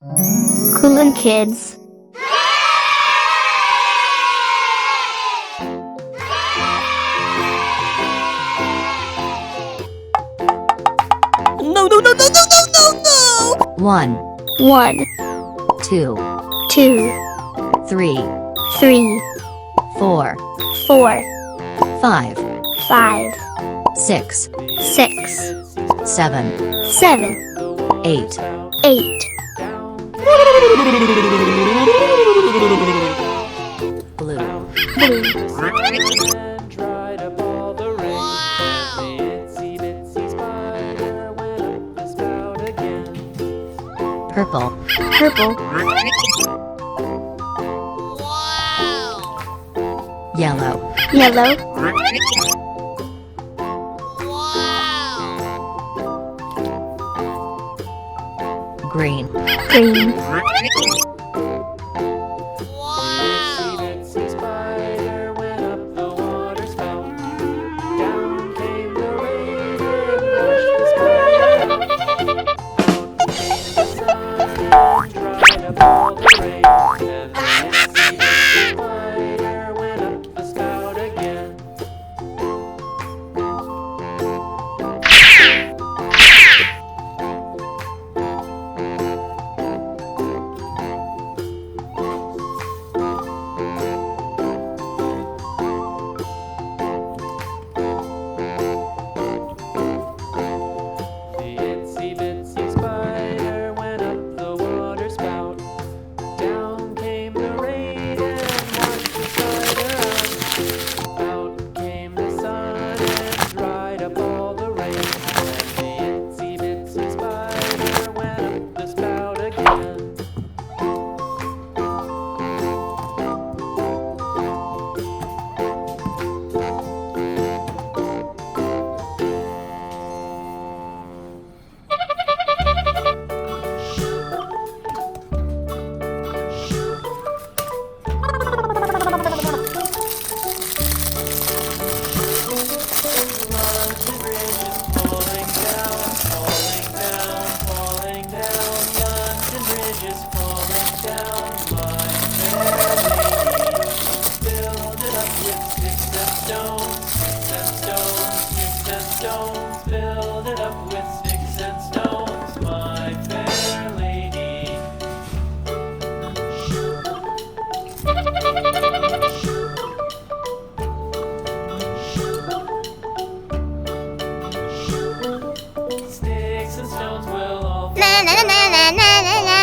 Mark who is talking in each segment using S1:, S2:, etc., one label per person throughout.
S1: Kulen kids.
S2: No, no, no, no, no, no, no, no!
S3: 1,
S1: 1,
S3: 2,
S1: 2,
S3: 3,
S1: 3,
S3: 4,
S1: 4,
S3: 5,
S1: 5,
S3: 6,
S1: 6,
S3: 7,
S1: 7,
S3: 8.
S1: 8.
S3: Blue.
S1: Blue.
S3: Purple.
S1: Purple.
S3: Yellow.
S1: Yellow.
S3: Green.
S1: Green.
S4: Build it up with sticks and stones, my fair lady. Sticks and stones will all
S2: Na na na na na na na.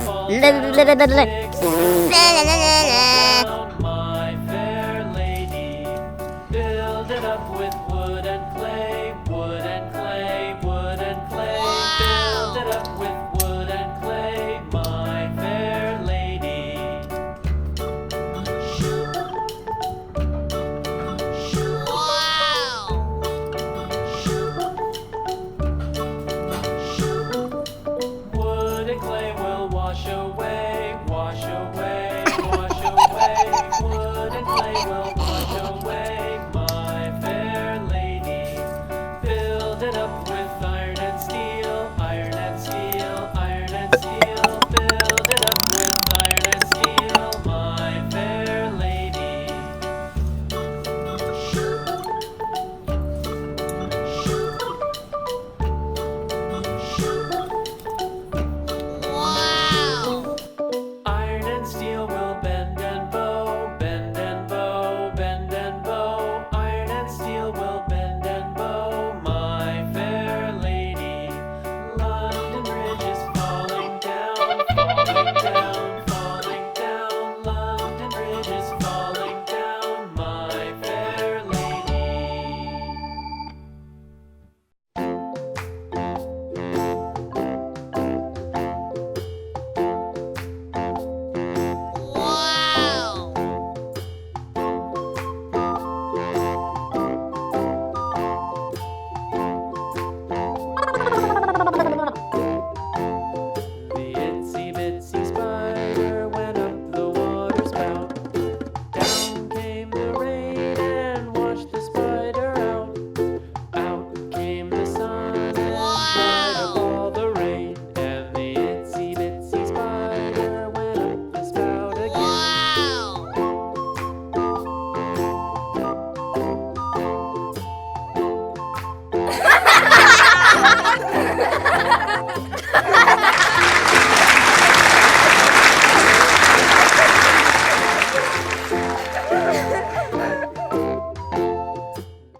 S4: fall
S2: La la la la la.
S4: down.
S2: Na na na na na.